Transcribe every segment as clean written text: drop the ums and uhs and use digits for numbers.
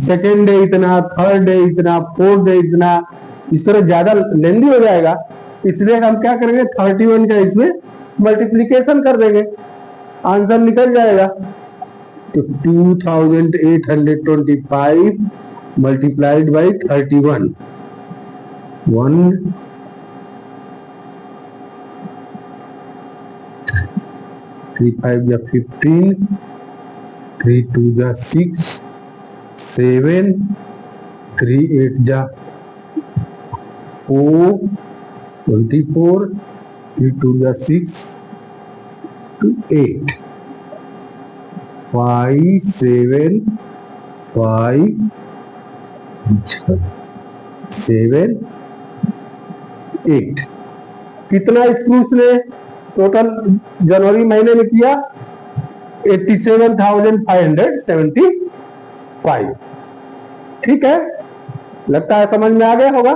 Second day इतना, third day इतना, fourth day इतना, इस तरह ज्यादा लेंदी हो जाएगा, इसलिए हम क्या करेंगे 31 का इसमें मल्टीप्लीकेशन कर देंगे, आंसर निकल जाएगा। तो 2825 मल्टीप्लाइड बाई 31, 1 3 5 या 15, 3 2 जा 6, 7, 3 8 जा 4, 24, 3 2 जा 6 to 8, 5 7 5 7 8। कितना स्क्रूस ने टोटल जनवरी महीने में किया? 87,575। ठीक है, लगता है समझ में आ गया होगा।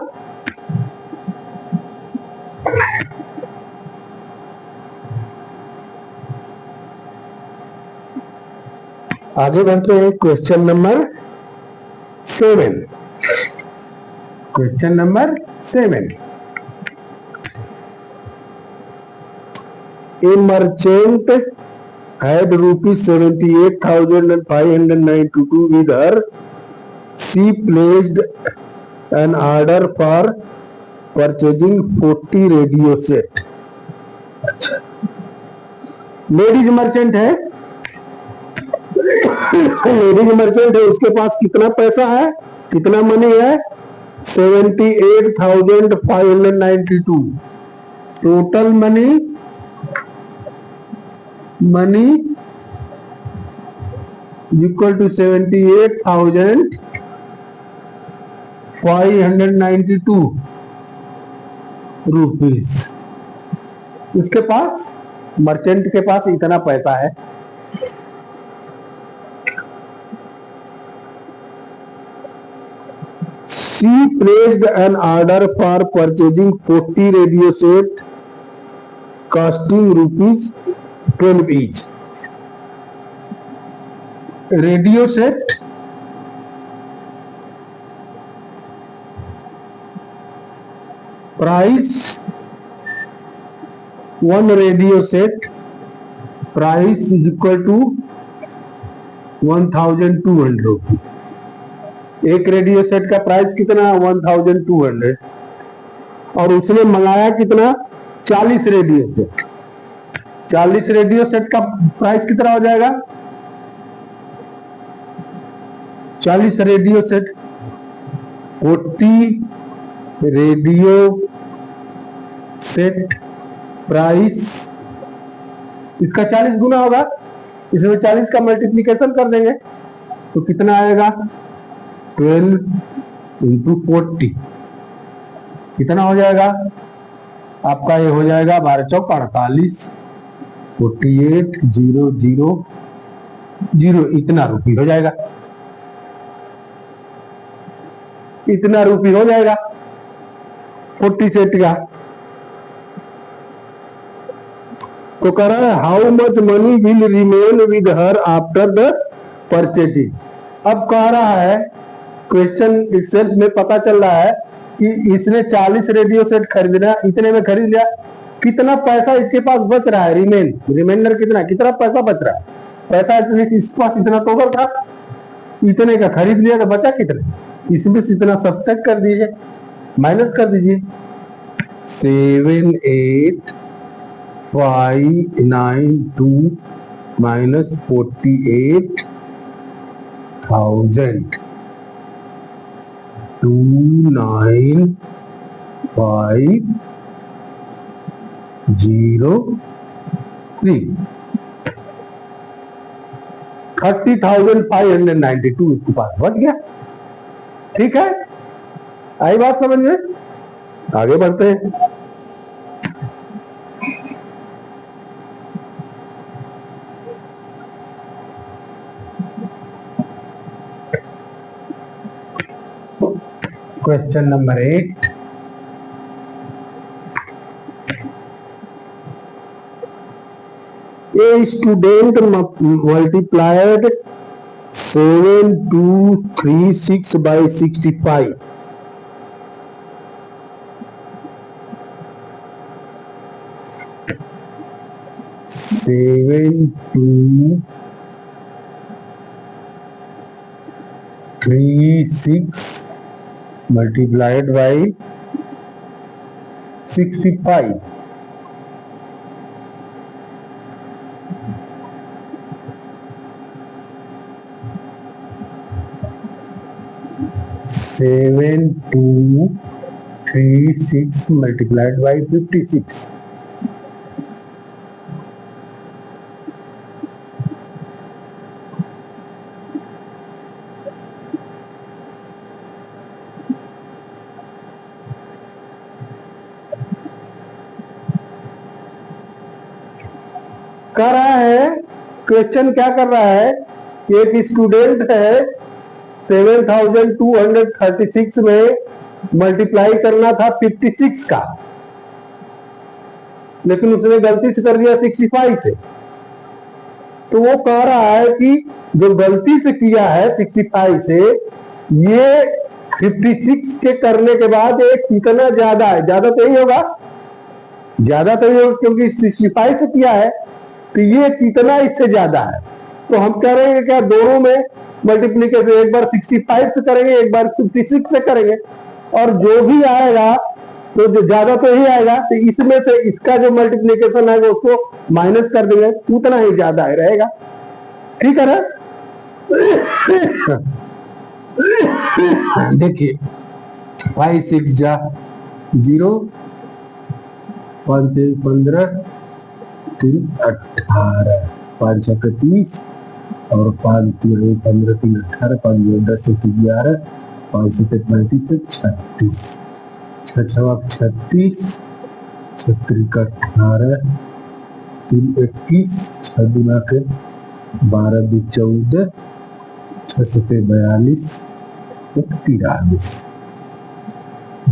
आगे बढ़ते हैं question number 7। Question number 7, a merchant had rupees 78,592 with her. She placed an order for purchasing 40 radio set. अच्छा, लेडीज मर्चेंट है, लेडीज मर्चेंट है, उसके पास कितना पैसा है, कितना मनी है? 78,592। Total money equal to 78,592 rupees. उसके पास, मर्चेंट के पास इतना पैसा है। She placed an order for purchasing 40 radio set costing rupees 12 each. Radio set price, 1 radio set price is equal to 1,200 rupees. एक रेडियो सेट का प्राइस कितना? 1,200। और उसने मंगाया कितना? 40 रेडियो सेट। 40 रेडियो सेट का प्राइस कितना हो जाएगा? 40 radio set, 40 radio set price, इसका 40 गुना होगा, इसमें 40 का मल्टीप्लीकेशन कर देंगे तो कितना आएगा? 12 इंटू 40 कितना हो जाएगा आपका? ये हो जाएगा 12 चौक 48, 48,000 इतना रुपये हो जाएगा, इतना रुपये हो जाएगा 40 सेट का। तो कह रहा है how much money will remain with her after the purchasing. अब कह रहा है, क्वेश्चन इटसेल्फ में पता चल रहा है कि इसने 40 रेडियो सेट खरीदना, इतने में खरीद लिया, कितना पैसा इसके पास बच रहा है? रिमेंडर कितना पैसा बच रहा है? पैसा इसके पास इतना तो था, इतने का खरीद लिया तो बचा कितना? इसमें से इतना सब्ट्रैक्ट कर दीजिए, माइनस कर दीजिए। 78,592 माइनस 48,000, 29,503, 30,592 इसके पास बच गया। ठीक है, आई बात समझ में? आगे बढ़ते हैं। Question number 8, a student multiplied 7236 by 65. 7236 multiplied by 65. 7236 multiplied by 56. कर रहा है क्वेश्चन, क्या कर रहा है, एक स्टूडेंट है 7236 में मल्टीप्लाई करना था 56 का, लेकिन उसने गलती से कर दिया 65 से। तो वो कह रहा है कि जो गलती से किया है 65 से, ये 56 के करने के बाद एक कितना ज्यादा है, ज्यादा तो ही होगा, ज्यादा तो ही होगा क्योंकि 65 से किया है, तो ये कितना इससे ज्यादा है। तो हम कह रहे हैं क्या, दोनों में मल्टीप्लीकेशन एक बार 65 से करेंगे, एक बार 56 से करेंगे, और जो भी आएगा तो जो ज्यादा तो ही आएगा, तो इसमें से इसका जो मल्टीप्लीकेशन है उसको माइनस कर देंगे, उतना ही ज्यादा ही रहेगा। ठीक है ना। देखिए 5 6 जा 0, 5 15 3 18, 5 6 30 और 5 3 15 3 18, 5 10 11, 5 7 35 36, 6 36, 6 18, 3 21, 6 12 14, 6 42, 43,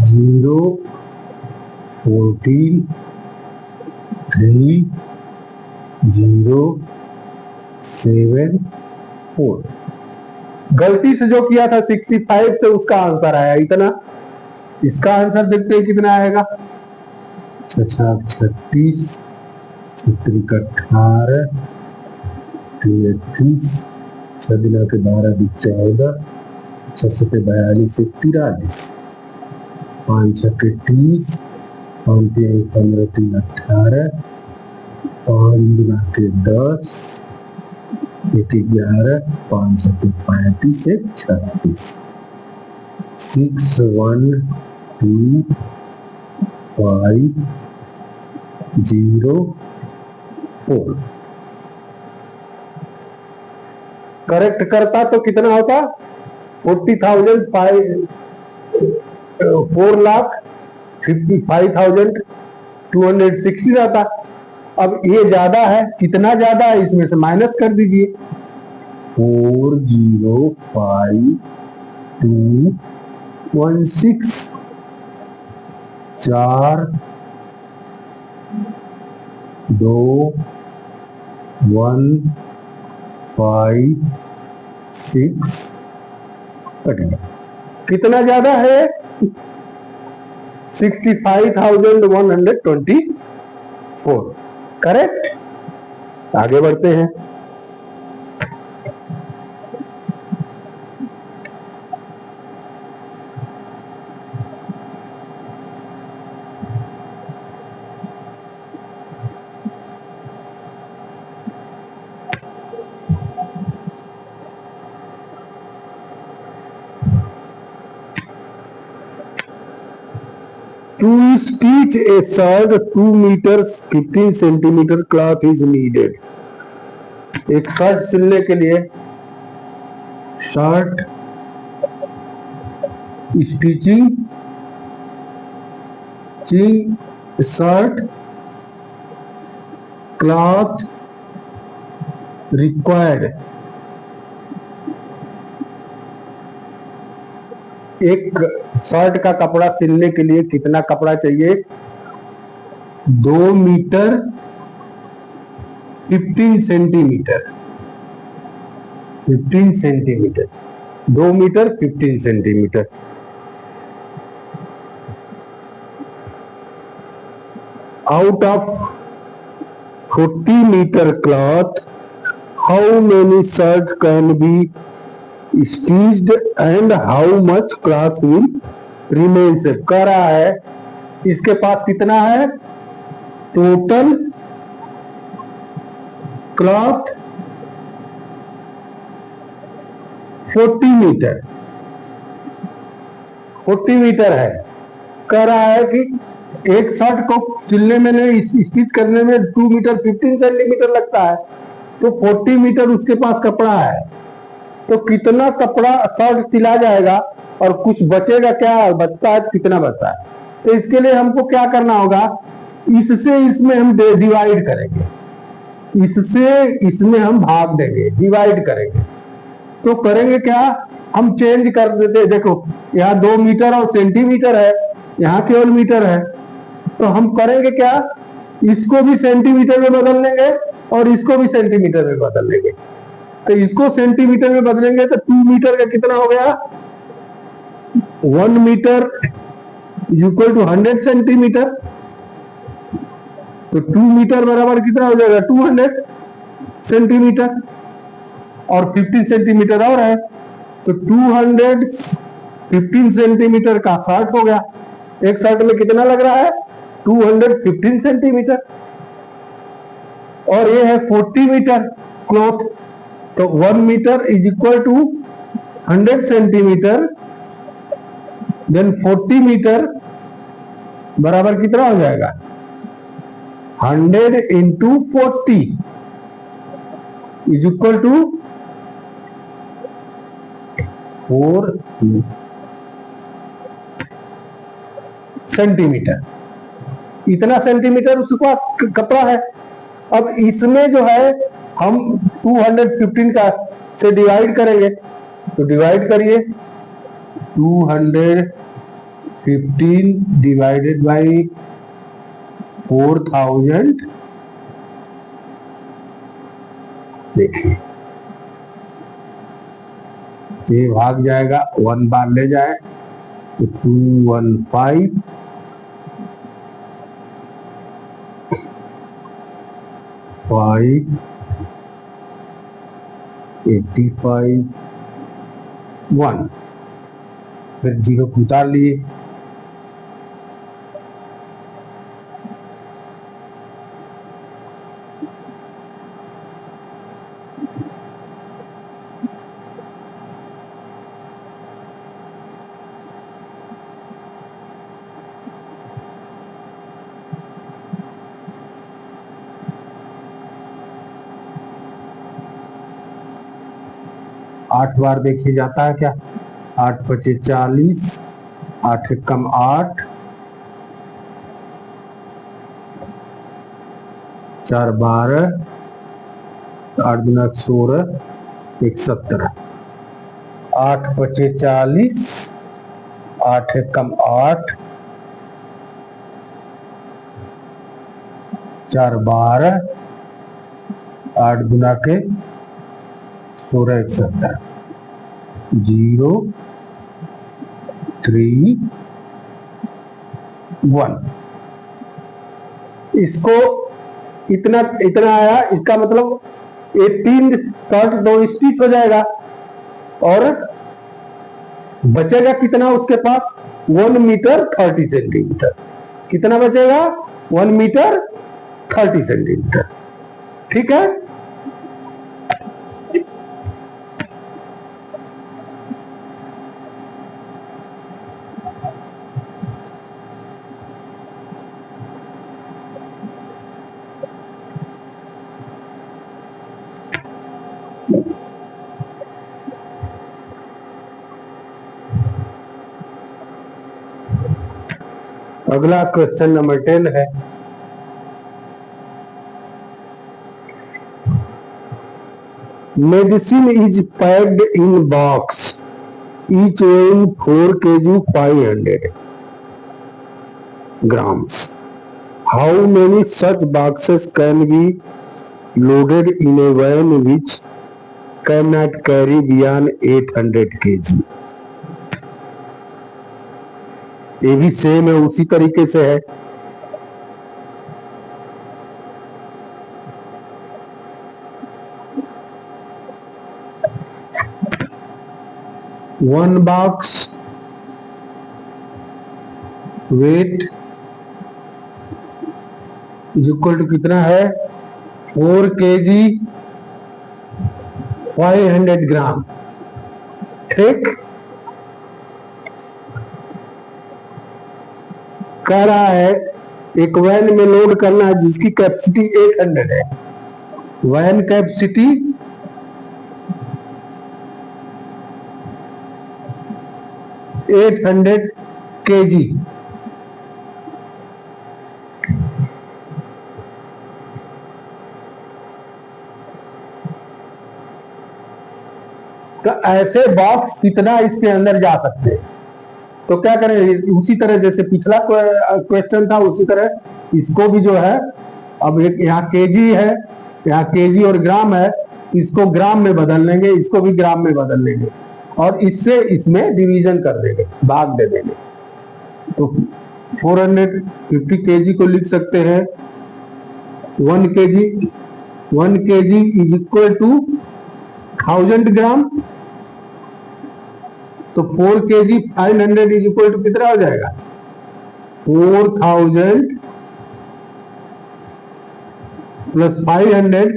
0 14 3 0 7 4। गलती से जो किया था 65 से, उसका आंसर आया इतना। इसका आंसर देखते हैं कितना आएगा। 6 36, 6 18, 3 31, 6 12 14, 6 42 43, 5 6 30, 5 3 15 3 18, 5 10, 1 11, 5 7 35 36, 6 1 2 5 0 4। करेक्ट करता तो कितना होता, 4,55,260 रहता। अब ये ज्यादा है, कितना ज्यादा है, इसमें से माइनस कर दीजिए। 4,052,16, 4 2 1 5 6 कटेगा। कितना ज्यादा है, 65,124। करेक्ट। आगे बढ़ते हैं। To stitch a shirt 2 meters 15 centimeter cloth is needed। एक शर्ट सिलने के लिए, shirt stitching shirt cloth required. एक शर्ट का कपड़ा सिलने के लिए कितना कपड़ा चाहिए, 2 metre 15 centimetre. 15 centimetre, 2 metre 15 centimetre. Out of 40 metre cloth how many shirt can be stitched and how much cloth will remain safe. कह रहा है इसके पास कितना है, टोटल क्लॉथ 40 मीटर, 40 मीटर है। कह रहा है कि एक शर्ट को सिलने में नहीं, स्टिच करने में 2 मीटर 15 सेंटीमीटर लगता है, तो 40 मीटर उसके पास कपड़ा है, तो कितना कपड़ा शर्ट सिला जाएगा और कुछ बचेगा, क्या बचता है, कितना बचता है। तो इसके लिए हमको क्या करना होगा, इससे इसमें हम डिवाइड करेंगे, इससे इसमें हम भाग देंगे, डिवाइड करेंगे। तो करेंगे क्या, हम चेंज कर देते, देखो यहाँ 2 मीटर और सेंटीमीटर है, यहाँ केवल मीटर है, तो हम करेंगे क्या, इसको भी सेंटीमीटर में बदल लेंगे और इसको भी सेंटीमीटर में बदल लेंगे। तो इसको सेंटीमीटर में बदलेंगे तो 2 मीटर का कितना हो गया, 1 metre is equal to 100 centimetre. तो 2 मीटर बराबर कितना हो जाएगा, 200 सेंटीमीटर, और 15 सेंटीमीटर और है, तो 215 सेंटीमीटर का शर्ट हो गया। एक शर्ट में कितना लग रहा है, 215 सेंटीमीटर, और ये है 40 मीटर क्लॉथ, तो 1 metre is equal to 100 centimetre, then 40 metre बराबर कितना हो जाएगा, 100 into 40 is equal to 4 centimetre. इतना सेंटीमीटर उसके पास कपड़ा है। अब इसमें जो है हम 215 का से डिवाइड करेंगे, तो डिवाइड करिए, 215 डिवाइडेड बाई 4000, देखिए तो ये भाग जाएगा, 1 बार ले जाए तो 215 5 85 1, फिर 0 को उतार लिए, आठ बार देखिए जाता है क्या, 8 पचे 40, 8 कम 8, 4 12, 8 दूना 16, 1 17, 8 पचे 40, 8 कम 8, 4 12, 8 गुना के 16 1 17, 0 3 1। इसको इतना इतना आया, इसका मतलब 18 शर्ट 2 स्टिच हो जाएगा, और बचेगा कितना उसके पास, 1 मीटर 30 सेंटीमीटर। कितना बचेगा, 1 मीटर 30 सेंटीमीटर। ठीक है, अगला क्वेश्चन नंबर 10 है, medicine is packed in box each weighing 4 kg 500 grams. How many such boxes can be loaded in a van which can not carry beyond 800 kg। ये भी same है, उसी तरीके से है। One box weight is equal to कितना है 4 kg 500 ग्राम। ठीक, कह रहा है एक वैन में लोड करना है जिसकी कैपेसिटी 800 है। Van capacity 800 kg। तो ऐसे बॉक्स कितना इसके अंदर जा सकते हैं? तो क्या करें, उसी तरह जैसे पिछला क्वेश्चन था उसी तरह इसको भी जो है, अब एक यहाँ केजी है, यहाँ केजी और ग्राम है, इसको ग्राम में बदल लेंगे, इसको भी ग्राम में बदल लेंगे और इससे इसमें डिवीजन कर देंगे, भाग दे देंगे। तो 450 kg को लिख सकते हैं 1 kg इज इक्वल टू 1000 ग्राम। तो 4 kg 500 इज इक्वल टू कितना हो जाएगा 4000 प्लस 500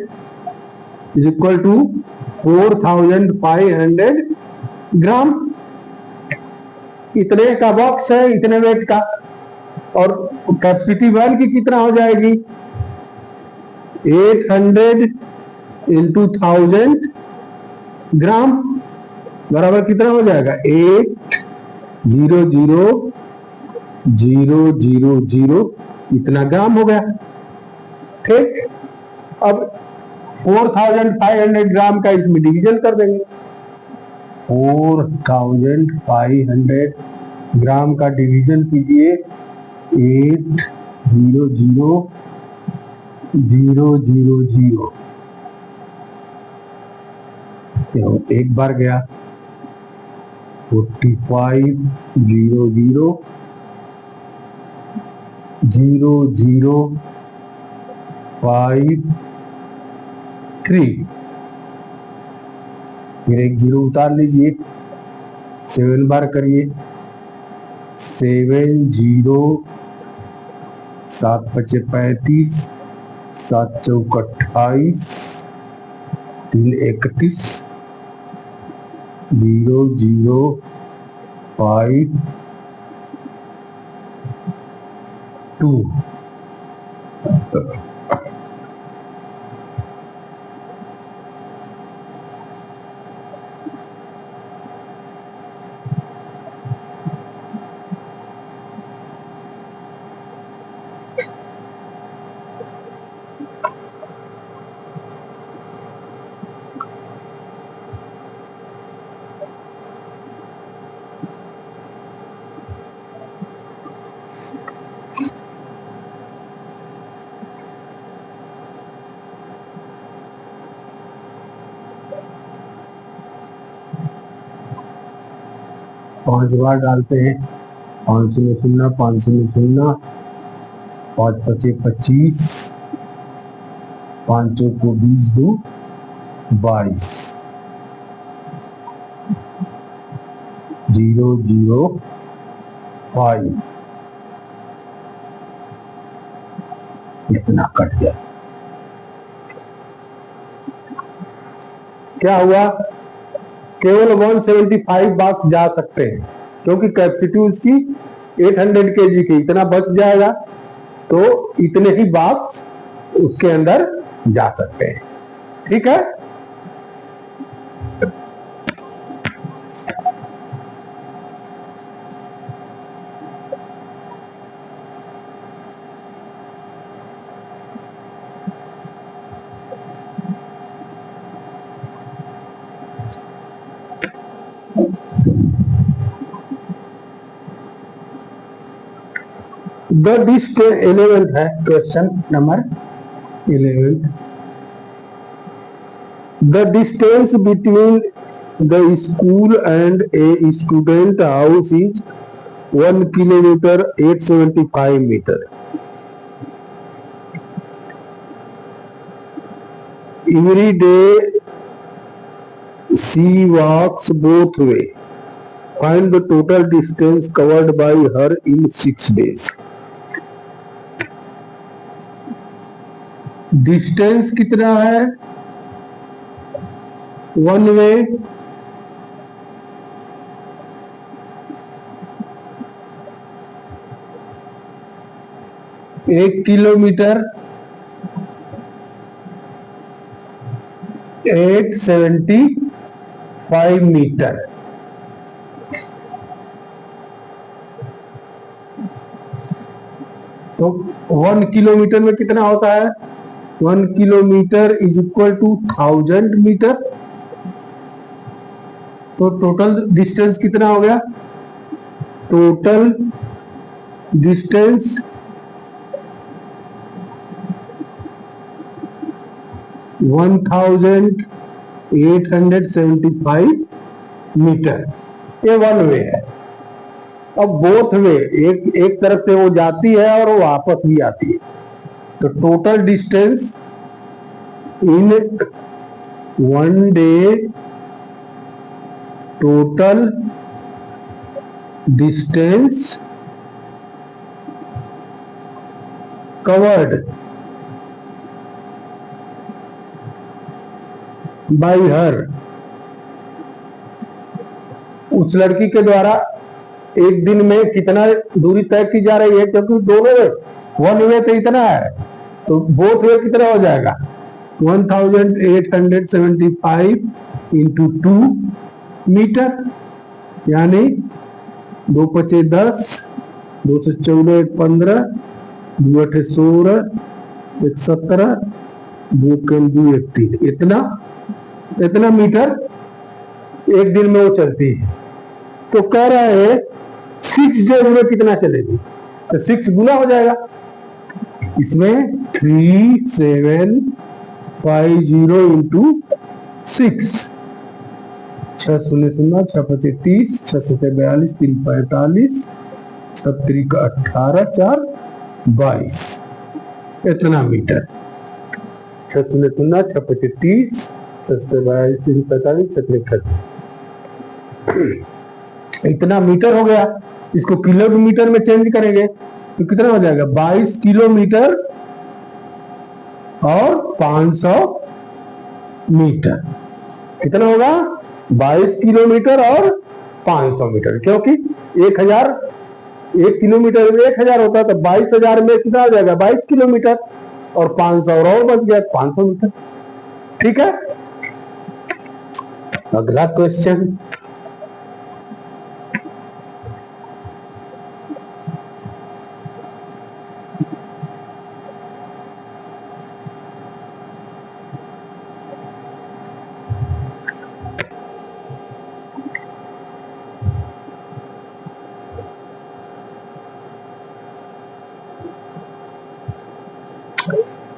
इज इक्वल टू 4500 ग्राम। इतने का बॉक्स है, इतने वेट का, और कैपेसिटी वैन की कितना हो जाएगी 800 इंटू 1000 ग्राम बराबर कितना हो जाएगा 800,000 इतना ग्राम हो गया। ठीक, अब 4500 ग्राम का इसमें डिवीजन कर देंगे। 4500 ग्राम का डिवीजन कीजिए 800,000। एक बार गया 4500,053। फिर एक जीरो उतार लीजिए, 7 बार करिए 70, 7 × 5 = 35, 7 × 4 = 28, 3 × 31, 005 2। पांच बार डालते हैं, 500 में 0, 500 में 0, 5 × 5 = 25, 5 × 20 = 22, 005 इतना कट गया। क्या हुआ, केवल 175 बॉक्स जा सकते हैं क्योंकि कैपेसिटी उसकी 800 kg की, इतना बच जाएगा तो इतने ही बॉक्स उसके अंदर जा सकते हैं। ठीक है, द डिस्ट 11 है, question number 11। The distance between the school and a student house is 1 kilometre 875 metre. Every day she walks both way. Find the total distance covered by her in 6 days. Distance कितना है? One way 1 kilometre 875 metre. तो 1 kilometre में कितना होता है? 1 kilometre is equal to 1000 metre. तो total distance कितना हो गया? Total distance 1875 metre. ये वन वे है. अब बोथ वे, एक तरफ से वो जाती है और वो वापस भी आती है. तो total distance in one day, total distance covered by her, उस लड़की के द्वारा एक दिन में कितना दूरी तय की जा रही है, क्योंकि दोनों वे, वन वे तो इतना है, तो बोथ वे कितना हो जाएगा? 1875 इंटू 2 मीटर, यानी 2 पचे 10, 2 से 14 1 15, 2 8 16, 1 17, 2 के 2 1 3. इतना मीटर एक दिन में वो चलती है. तो कह रहा है 6 डेज में कितना चलेगी? तो 6 गुना हो जाएगा. इसमें 3750 इंटू 6, 6 0 0, 6 5 30, 6 7 42, 3 45, 6 3 18, 4 22. इतना मीटर. 6 0 0, 6 5 30, 6 22, 3 45, 6 38. इतना मीटर हो गया. इसको किलोमीटर में चेंज करेंगे तो कितना हो जाएगा? 22 किलोमीटर और 500 मीटर. कितना होगा? 22 किलोमीटर और 500 मीटर. क्योंकि 1000, 1 किलोमीटर में 1000 होता है, तो 22,000 में कितना हो जाएगा? 22 किलोमीटर और 500 और बच गया 500 मीटर. ठीक है. अगला question.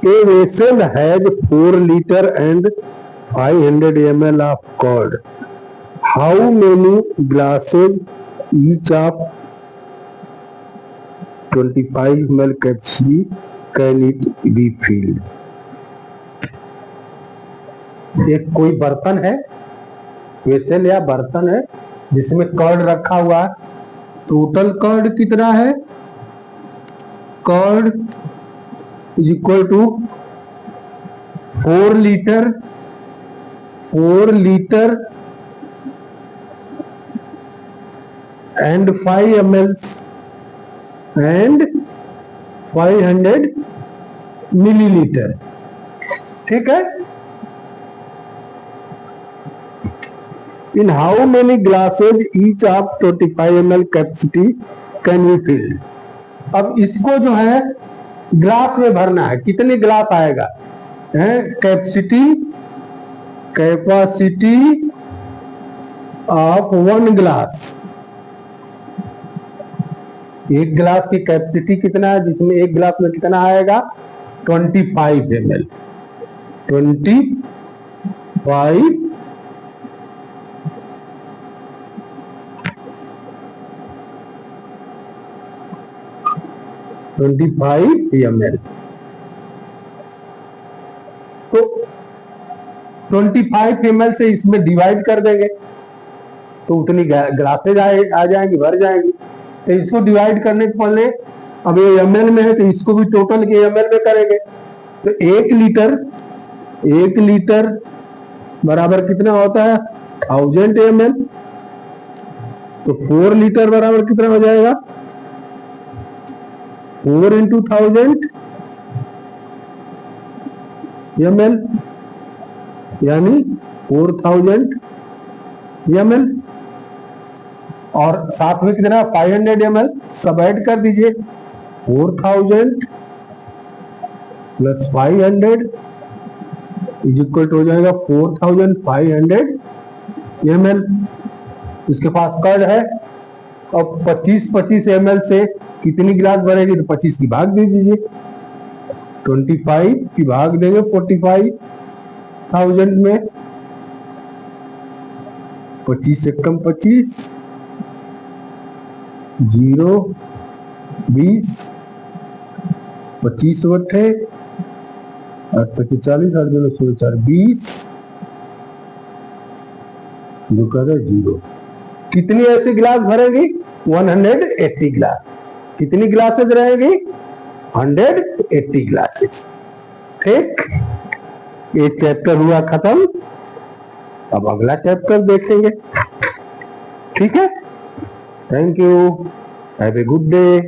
A vessel has 4 liter and 500 ml of curd. How many glasses each of 25 ml capacity can it be filled? एक कोई बर्तन है, वेसल या बर्तन है, जिसमें कर्ड रखा हुआ है. टोटल कर्ड कितना है? Curd is equal to 4 liter and 5 ml and 500 milliliter. ठीक है. In how many glasses each of 25 ml capacity can be filled? अब इसको जो है ग्लास में भरना है. कितने ग्लास आएगा? Capacity of 1 glass. एक ग्लास की कैपेसिटी कितना है? जिसमें एक ग्लास में कितना आएगा? 25 ml. 25 ml। तो 25 ml से इसमें डिवाइड कर देंगे तो उतनी ग्लासेज आ जाएंगी, भर जाएंगी। तो इसको डिवाइड करने के पहले अब ये ml में है तो इसको भी टोटल के ml में करेंगे। तो 1 लीटर बराबर कितना होता है 1000 ml। तो 4 लीटर बराबर कितना हो जाएगा 4 into 1000 ml, यानी 4000 ml। और साथ में कितना 500 ml सब ऐड कर दीजिए। 4000 प्लस 500 इज इक्वल टू हो जाएगा 4500 ml। इसके पास कर्ड है। अब 25 ml से कितनी गिलास भरेगी तो 25 की भाग दे दीजिए। 25 की भाग देंगे 45,000 में। 25 से कम 25, 0, 20, 25 बटे 8 × 40, 8 × 4 20, जो कहता है 0। कितनी ऐसी गिलास भरेगी 180 गिलास। कितनी ग्लासेज रहेगी 180 ग्लासेज। ठीक, ये चैप्टर हुआ खत्म। अब अगला चैप्टर देखेंगे। ठीक है, thank you, have a good day.